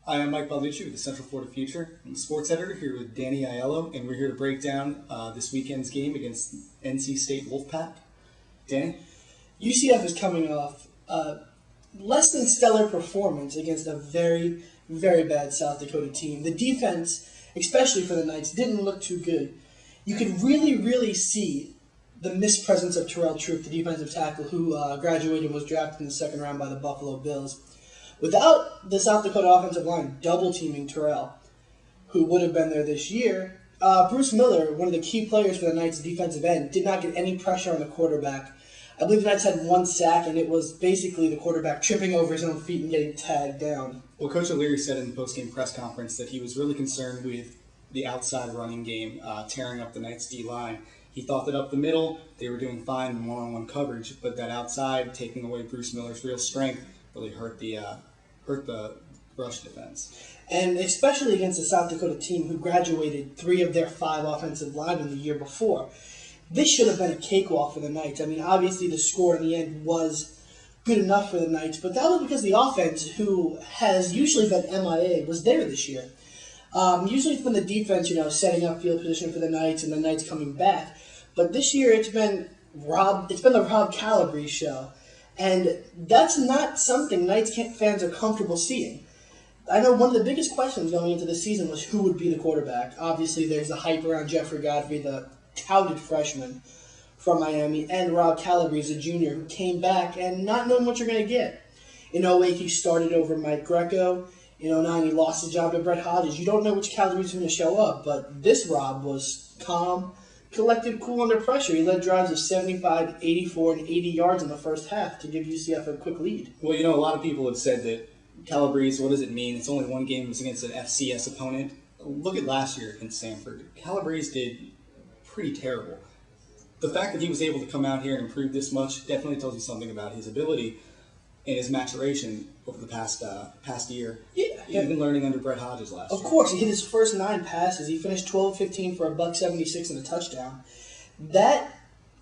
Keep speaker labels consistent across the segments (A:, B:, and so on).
A: Hi, I'm Mike Balducci with the Central Florida Future. I'm the sports editor here with Danny Aiello, and we're here to break down this weekend's game against NC State Wolfpack. Danny?
B: UCF is coming off less than stellar performance against a very, very bad South Dakota team. The defense, especially for the Knights, didn't look too good. You could really see the mispresence of Terrell Troop, the defensive tackle who graduated and was drafted in the second round by the Buffalo Bills. Without the South Dakota offensive line double-teaming Terrell, who would have been there this year, Bruce Miller, one of the key players for the Knights' defensive end, did not get any pressure on the quarterback. I believe the Knights had one sack, and it was basically the quarterback tripping over his own feet and getting tagged down.
A: Well, Coach O'Leary said in the post-game press conference that he was really concerned with the outside running game tearing up the Knights' D-line. He thought that up the middle, they were doing fine in one-on-one coverage, but that outside, taking away Bruce Miller's real strength, really hurt the rush defense.
B: And especially against the South Dakota team who graduated 3 of their 5 offensive linemen the year before. This should have been a cakewalk for the Knights. I mean, obviously the score in the end was good enough for the Knights, but that was because the offense, who has usually been MIA, was there this year. Usually it's been the defense, setting up field position for the Knights and the Knights coming back. But this year it's been the Rob Calabrese show. And that's not something Knights fans are comfortable seeing. I know one of the biggest questions going into the season was who would be the quarterback. Obviously, there's the hype around Jeffrey Godfrey, the touted freshman from Miami, and Rob Calabrese, a junior, who came back and not knowing what you're going to get. In 08, he started over Mike Greco. In 09, he lost his job to Brett Hodges. You don't know which Calabrese is going to show up, but this Rob was calm, collected, cool under pressure. He led drives of 75, 84, and 80 yards in the first half to give UCF a quick lead.
A: Well, a lot of people have said that Calabrese, what does it mean? It's only one game. It was against an FCS opponent. Look at last year against Samford. Calabrese did pretty terrible. The fact that he was able to come out here and improve this much definitely tells you something about his ability and his maturation over the past year.
B: Yeah.
A: He's been learning under Brett Hodges last year.
B: Of course, he hit his first 9 passes. He finished 12-15 for $176 and a touchdown. That,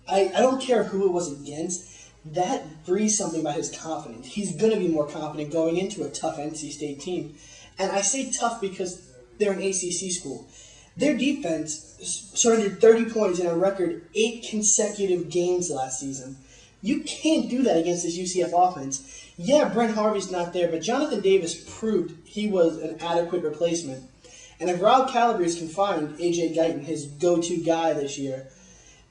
B: I don't care who it was against, that breathes something about his confidence. He's going to be more confident going into a tough NC State team. And I say tough because they're an ACC school. Their defense surrendered 30 points in a record 8 consecutive games last season. You can't do that against this UCF offense. Yeah, Brent Harvey's not there, but Jonathan Davis proved he was an adequate replacement. And if Rob Calabrese can find A.J. Guyton, his go-to guy this year,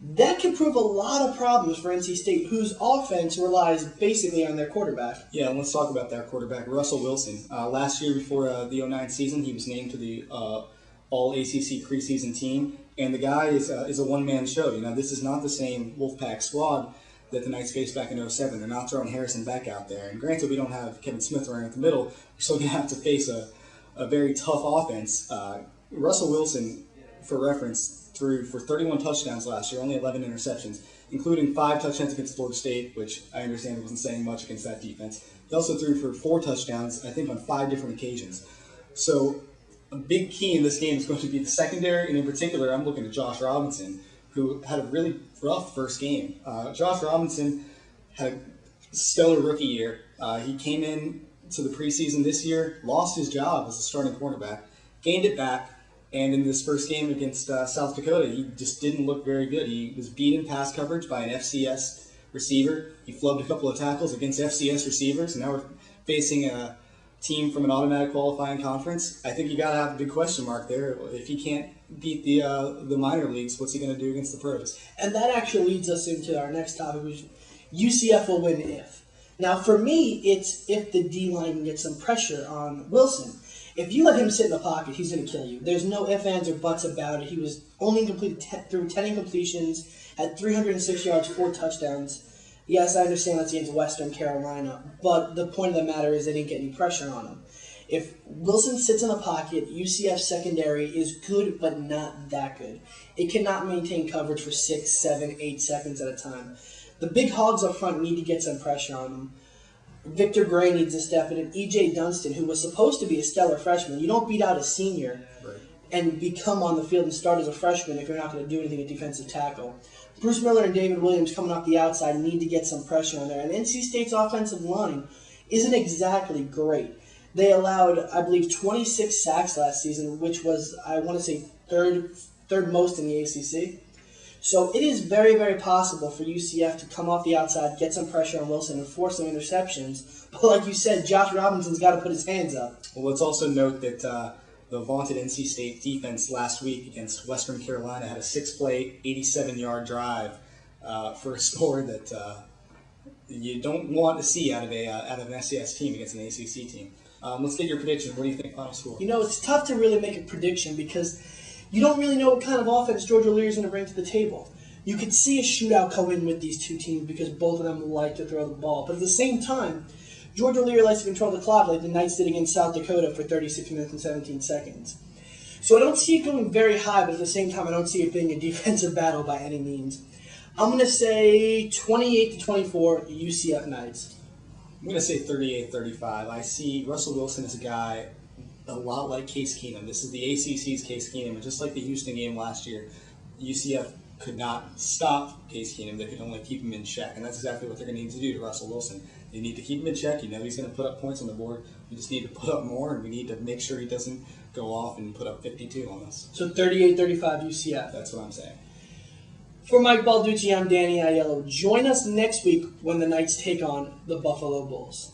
B: that could prove a lot of problems for NC State, whose offense relies basically on their quarterback.
A: Yeah, and let's talk about that quarterback, Russell Wilson. Last year, before the 09 season, he was named to the All-ACC preseason team, and the guy is a one-man show. This is not the same Wolfpack squad that the Knights faced back in 07. They're not throwing Harrison back out there. And granted, we don't have Kevin Smith running at the middle. We're still going to have to face a very tough offense. Russell Wilson, for reference, threw for 31 touchdowns last year, only 11 interceptions, including 5 touchdowns against Florida State, which I understand wasn't saying much against that defense. He also threw for 4 touchdowns, I think, on 5 different occasions. So a big key in this game is going to be the secondary, and in particular, I'm looking at Josh Robinson, who had a really rough first game. Josh Robinson had a stellar rookie year. He came in to the preseason this year, lost his job as a starting cornerback, gained it back, and in this first game against South Dakota, he just didn't look very good. He was beat in pass coverage by an FCS receiver. He flubbed a couple of tackles against FCS receivers, and now we're facing a team from an automatic qualifying conference. I think you got to have a big question mark there. If he can't beat the minor leagues, what's he going to do against the pros?
B: And that actually leads us into our next topic, which UCF will win if. Now, for me, it's if the D-line can get some pressure on Wilson. If you let him sit in the pocket, he's going to kill you. There's no ifs, ands, or buts about it. He was only through 10 incompletions, had 306 yards, 4 touchdowns. Yes, I understand that's against Western Carolina, but the point of the matter is they didn't get any pressure on him. If Wilson sits in the pocket, UCF secondary is good, but not that good. It cannot maintain coverage for 6, 7, 8 seconds at a time. The big hogs up front need to get some pressure on him. Victor Gray needs to step in, and E.J. Dunston, who was supposed to be a stellar freshman. You don't beat out a senior and become on the field and start as a freshman if you're not going to do anything at defensive tackle. Bruce Miller and David Williams coming off the outside need to get some pressure on there. And NC State's offensive line isn't exactly great. They allowed, I believe, 26 sacks last season, which was, I want to say, third most in the ACC. So it is very, very possible for UCF to come off the outside, get some pressure on Wilson, and force some interceptions. But like you said, Josh Robinson's got to put his hands up.
A: Well, let's also note that the vaunted NC State defense last week against Western Carolina had a 6-play, 87-yard drive for a score that you don't want to see out of an SES team against an ACC team. Let's get your prediction. What do you think final score?
B: You know, it's tough to really make a prediction because you don't really know what kind of offense George O'Leary is going to bring to the table. You could see a shootout come in with these two teams because both of them like to throw the ball. But at the same time, George O'Leary likes to control the clock like the Knights did against South Dakota for 36 minutes and 17 seconds. So I don't see it going very high, but at the same time, I don't see it being a defensive battle by any means. I'm going to say 28-24 UCF Knights.
A: I'm going to say 38-35. I see Russell Wilson as a guy a lot like Case Keenum. This is the ACC's Case Keenum, and just like the Houston game last year, UCF could not stop Case Keenum. They could only keep him in check, and that's exactly what they're going to need to do to Russell Wilson. They need to keep him in check. You know he's going to put up points on the board. We just need to put up more, and we need to make sure he doesn't go off and put up 52 on us.
B: So 38-35 UCF.
A: That's what I'm saying.
B: For Mike Balducci, I'm Danny Aiello. Join us next week when the Knights take on the Buffalo Bulls.